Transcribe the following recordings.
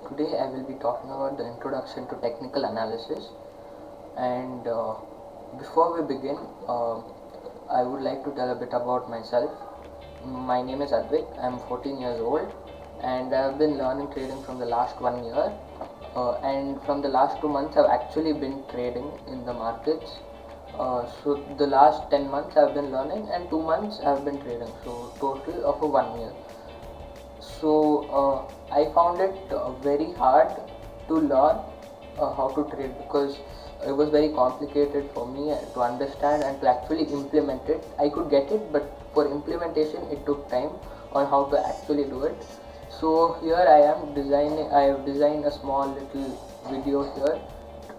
Today I will be talking about the introduction to technical analysis, and before we begin, I would like to tell a bit about myself. My name is Advik. I am 14 years old, and I have been learning trading from the last 1 year. And from the last 2 months, I've actually been trading in the markets. So the last 10 months I've been learning, and 2 months I've been trading. So total of a 1 year. So I found it very hard to learn how to trade, because it was very complicated for me to understand and to actually implement it. I could get it, but for implementation it took time on how to actually do it. So here I have designed a small little video here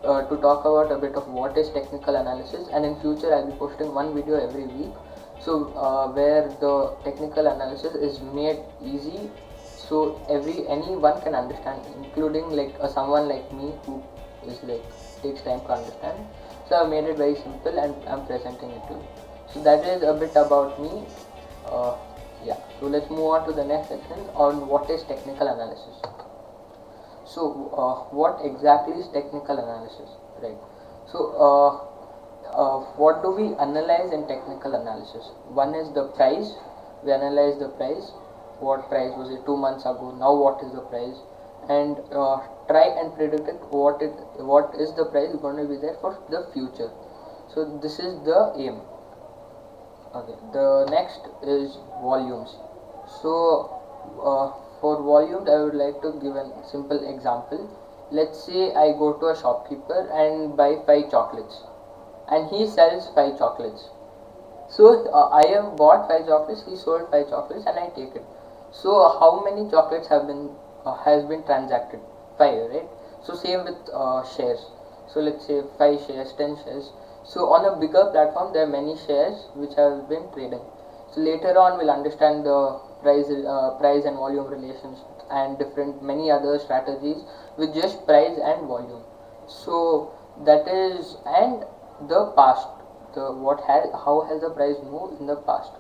to talk about a bit of what is technical analysis, and in future I'll be posting one video every week, so where the technical analysis is made easy, so anyone can understand, including like someone like me who is like takes time to understand. So I've made it very simple and I'm presenting it to you. So that is a bit about me. uh, yeah, so let's move on to the next section on what is technical analysis. So what exactly is technical analysis, right? So what do we analyze in technical analysis? One is the price. We analyze the price. What price was it 2 months ago? Now what is the price? And try and predict it. What is the price going to be there for the future? So this is the aim. Okay. The next is volumes. So for volumes, I would like to give a simple example. Let's say I go to a shopkeeper and buy 5 chocolates, and he sells 5 chocolates. So I have bought 5 chocolates, he sold 5 chocolates, and I take it. So how many chocolates have been has been transacted? 5, right? So same with shares. So let's say 5 shares, 10 shares. So on a bigger platform, there are many shares which have been trading. So later on, we'll understand the price and volume relations and different many other strategies with just price and volume. So that is, and the past, the what has how has the price moved in the past.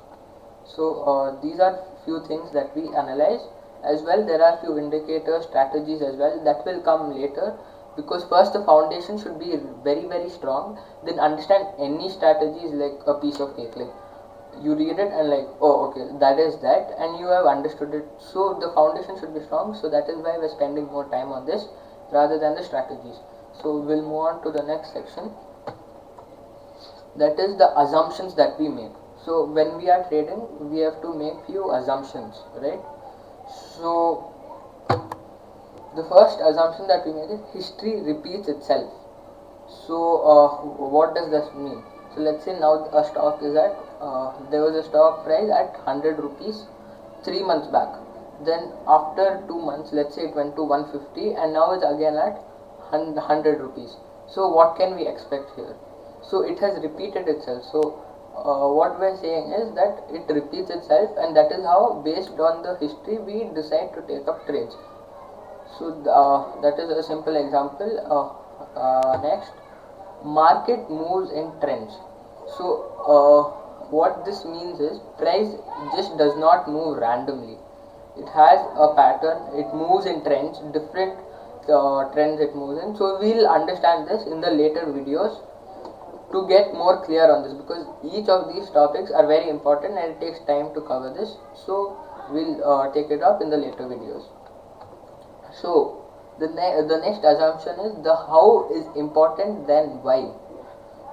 So these are few things that we analyze. As well, there are few indicators, strategies as well that will come later, because first the foundation should be very strong. Then understand any strategy is like a piece of cake. Like you read it and like, oh okay, that is that, and you have understood it. So the foundation should be strong. So that is why we're spending more time on this rather than the strategies. So we'll move on to the next section, that is the assumptions that we make. So when we are trading, we have to make few assumptions, right? So the first assumption that we make is history repeats itself. So what does this mean? So let's say now a stock is at there was a stock price at 100 rupees 3 months back. Then after 2 months, let's say it went to 150, and now it's again at 100 rupees. So what can we expect here? So it has repeated itself. So what we're saying is that it repeats itself, and that is how, based on the history, we decide to take up trades. So that is a simple example. Next, market moves in trends. So what this means is price just does not move randomly. It has a pattern. It moves in trends, different trends it moves in. So we'll understand this in the later videos to get more clear on this, because each of these topics are very important and it takes time to cover this. So we'll take it up in the later videos. So the next assumption is the how is important than why.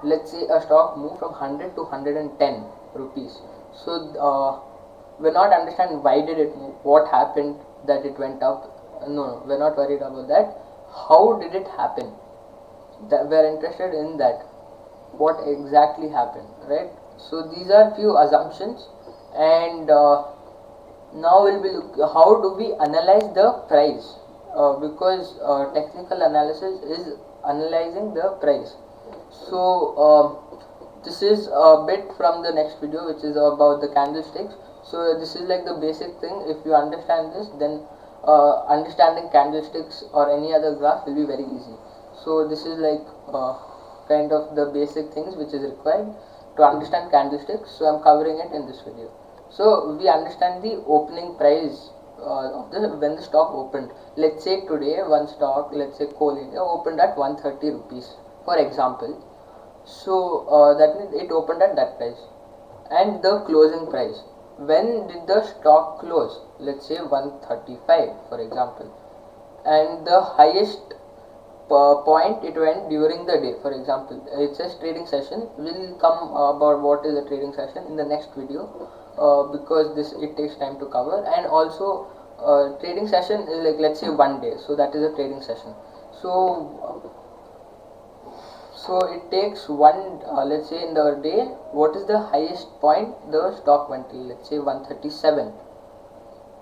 Let's say a stock moved from 100 to 110 rupees. So we're not understanding why did it move, what happened that it went up. No, we're not worried about that. How did it happen? That we're interested in that. What exactly happened, right? So these are few assumptions, and now we'll be how do we analyze the price, because technical analysis is analyzing the price. So this is a bit from the next video, which is about the candlesticks. So this is like the basic thing. If you understand this, then understanding candlesticks or any other graph will be very easy. So this is like kind of the basic things which is required to understand candlesticks. So I'm covering it in this video. So we understand the opening price when the stock opened. Let's say today one stock, let's say Coal India, opened at 130 rupees for example. So that means it opened at that price, and the closing price. When did the stock close? Let's say 135 for example, and the highest point it went during the day. For example, it says trading session. Will come about what is a trading session in the next video, because this it takes time to cover. And also trading session is like, let's say, one day, so that is a trading session. So it takes one, let's say in the day, what is the highest point the stock went till? Let's say 137,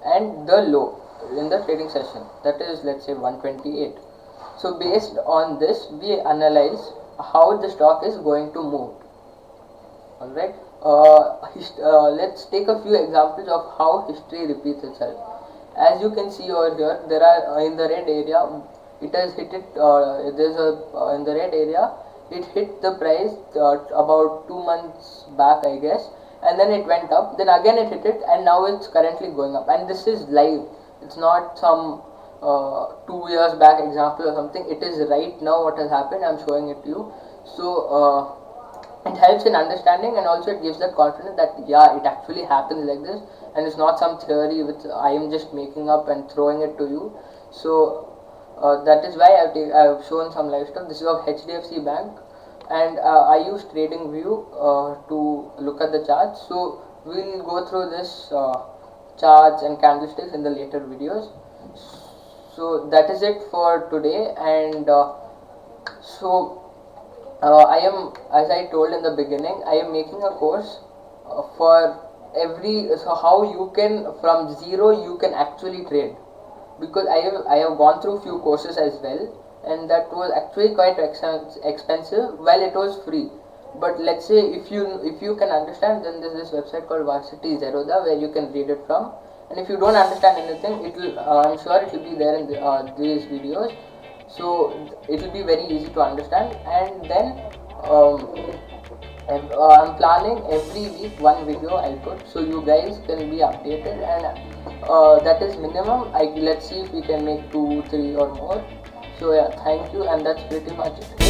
and the low in the trading session, that is, let's say, 128. So based on this we analyze how the stock is going to move. Alright, let's take a few examples of how history repeats itself. As you can see over here, there are in the red area, it has hit it, there's a in the red area, it hit the price about 2 months back, I guess, and then it went up, then again it hit it, and now it's currently going up. And this is live, it's not some 2 years back example or something. It is right now what has happened. I'm showing it to you. So it helps in understanding, and also it gives that confidence that yeah, it actually happens like this, and it's not some theory which I am just making up and throwing it to you. So that is why I've shown some live stuff. This is of HDFC Bank, and I use TradingView to look at the charts. So we'll go through this charts and candlesticks in the later videos. So that is it for today. And I am, as I told in the beginning, I am making a course for every, so how you can, from zero you can actually trade, because I have gone through few courses as well, and that was actually quite expensive while it was free. But let's say if you can understand, then there's this website called Varsity Zerodha where you can read it from. And if you don't understand anything, it will I'm sure it will be there in these videos, so it will be very easy to understand. And then I'm planning every week one video I'll put, so you guys can be updated. And that is minimum. Let's see if we can make 2, 3 or more. So yeah, thank you, and that's pretty much it.